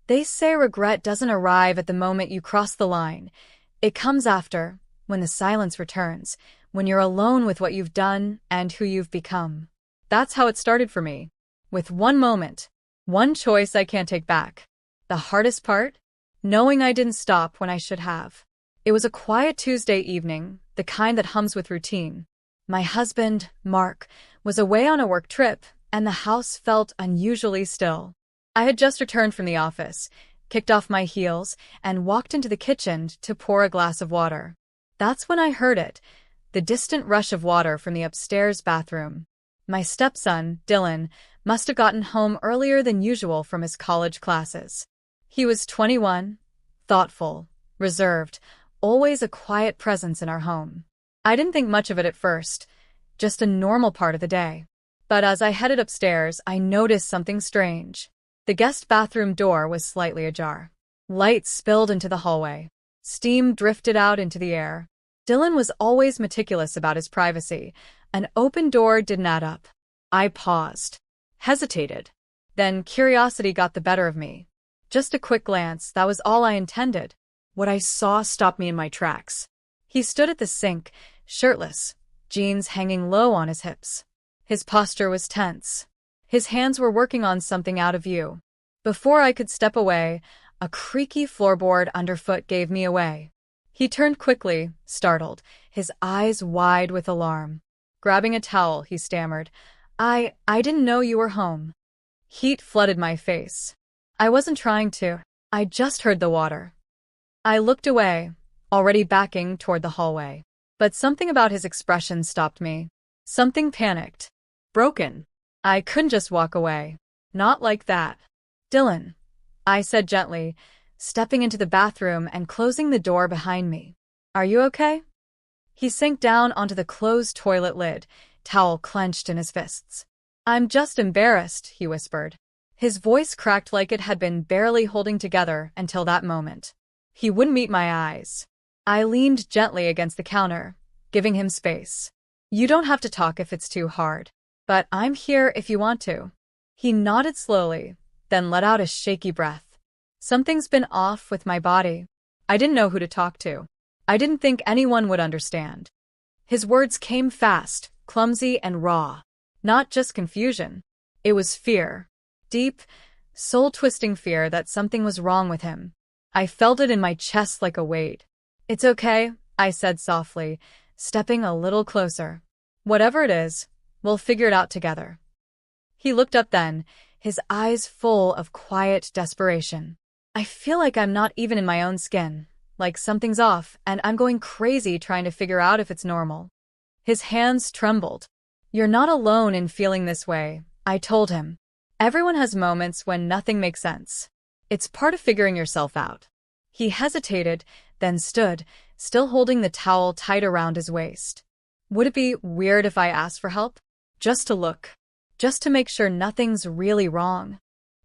They say regret doesn't arrive at the moment you cross the line. It comes after, when the silence returns, when you're alone with what you've done and who you've become. That's how it started for me. With one moment, one choice I can't take back. The hardest part? Knowing I didn't stop when I should have. It was a quiet Tuesday evening, the kind that hums with routine. My husband, Mark, was away on a work trip, and the house felt unusually still. I had just returned from the office, kicked off my heels, and walked into the kitchen to pour a glass of water. That's when I heard it, the distant rush of water from the upstairs bathroom. My stepson, Dylan, must have gotten home earlier than usual from his college classes. He was 21, thoughtful, reserved, always a quiet presence in our home. I didn't think much of it at first, just a normal part of the day. But as I headed upstairs, I noticed something strange. The guest bathroom door was slightly ajar. Light spilled into the hallway. Steam drifted out into the air. Dylan was always meticulous about his privacy. An open door didn't add up. I paused, hesitated. Then curiosity got the better of me. Just a quick glance, that was all I intended. What I saw stopped me in my tracks. He stood at the sink, shirtless, jeans hanging low on his hips. His posture was tense. His hands were working on something out of view. Before I could step away, a creaky floorboard underfoot gave me away. He turned quickly, startled, his eyes wide with alarm. Grabbing a towel, he stammered, I didn't know you were home." Heat flooded my face. I wasn't trying to. I just heard the water. I looked away, already backing toward the hallway. But something about his expression stopped me. Something panicked. Broken. I couldn't just walk away. Not like that. "Dylan," I said gently, stepping into the bathroom and closing the door behind me. "Are you okay?" He sank down onto the closed toilet lid, towel clenched in his fists. "I'm just embarrassed," he whispered. His voice cracked like it had been barely holding together until that moment. He wouldn't meet my eyes. I leaned gently against the counter, giving him space. "You don't have to talk if it's too hard. But I'm here if you want to." He nodded slowly, then let out a shaky breath. Something's been off with my body. I didn't know who to talk to. I didn't think anyone would understand. His words came fast, clumsy and raw. Not just confusion. It was fear. Deep, soul-twisting fear that something was wrong with him. I felt it in my chest like a weight. "It's okay," I said softly, stepping a little closer. "Whatever it is, we'll figure it out together." He looked up then, his eyes full of quiet desperation. I feel like I'm not even in my own skin, like something's off, and I'm going crazy trying to figure out if it's normal. His hands trembled. "You're not alone in feeling this way," I told him. "Everyone has moments when nothing makes sense. It's part of figuring yourself out." He hesitated, then stood, still holding the towel tight around his waist. "Would it be weird if I asked for help? Just to look. Just to make sure nothing's really wrong?"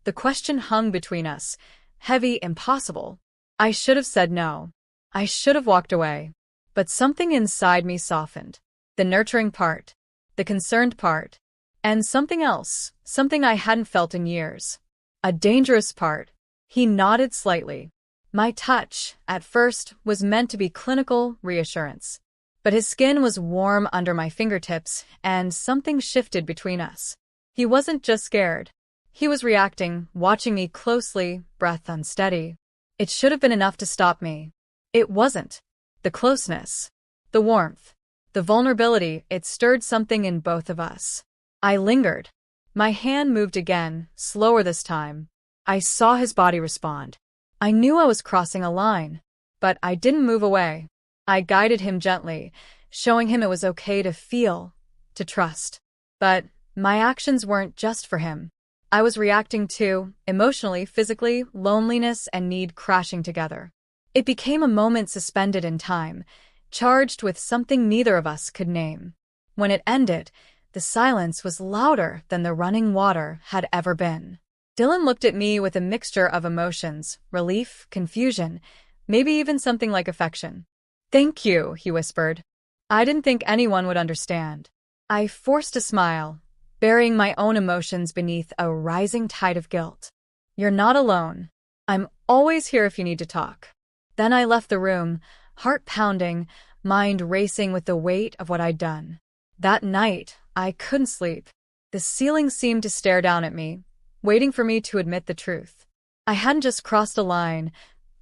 The question hung between us, heavy, impossible. I should have said no. I should have walked away. But something inside me softened. The nurturing part. The concerned part. And something else, something I hadn't felt in years. A dangerous part. He nodded slightly. My touch, at first, was meant to be clinical reassurance. But his skin was warm under my fingertips, and something shifted between us. He wasn't just scared. He was reacting, watching me closely, breath unsteady. It should have been enough to stop me. It wasn't. The closeness, the warmth, the vulnerability, it stirred something in both of us. I lingered. My hand moved again, slower this time. I saw his body respond. I knew I was crossing a line, but I didn't move away. I guided him gently, showing him it was okay to feel, to trust. But my actions weren't just for him. I was reacting to, emotionally, physically, loneliness and need crashing together. It became a moment suspended in time, charged with something neither of us could name. When it ended, the silence was louder than the running water had ever been. Dylan looked at me with a mixture of emotions, relief, confusion, maybe even something like affection. "Thank you," he whispered. "I didn't think anyone would understand." I forced a smile, burying my own emotions beneath a rising tide of guilt. "You're not alone. I'm always here if you need to talk. Then I left the room, heart pounding, mind racing with the weight of what I'd done. That night, I couldn't sleep. The ceiling seemed to stare down at me, waiting for me to admit the truth. I hadn't just crossed a line,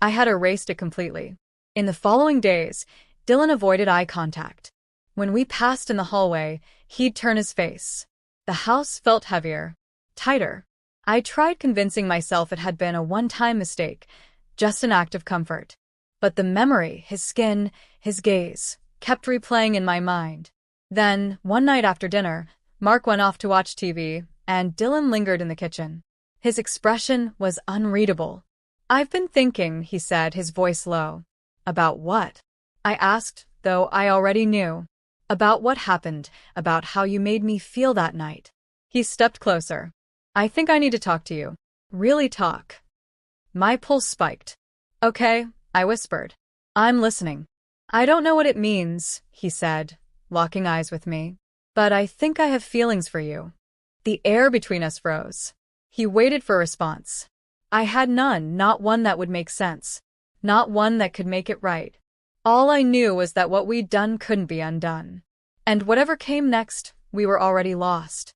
I had erased it completely. In the following days, Dylan avoided eye contact. When we passed in the hallway, he'd turn his face. The house felt heavier, tighter. I tried convincing myself it had been a one-time mistake, just an act of comfort. But the memory, his skin, his gaze, kept replaying in my mind. Then, one night after dinner, Mark went off to watch TV, and Dylan lingered in the kitchen. His expression was unreadable. "I've been thinking," he said, his voice low. "About what?" I asked, though I already knew. "About what happened, about how you made me feel that night." He stepped closer. "I think I need to talk to you. Really talk." My pulse spiked. "Okay," I whispered. "I'm listening." "I don't know what it means," he said, locking eyes with me. "But I think I have feelings for you." The air between us froze. He waited for a response. I had none, not one that would make sense. Not one that could make it right. All I knew was that what we'd done couldn't be undone. And whatever came next, we were already lost.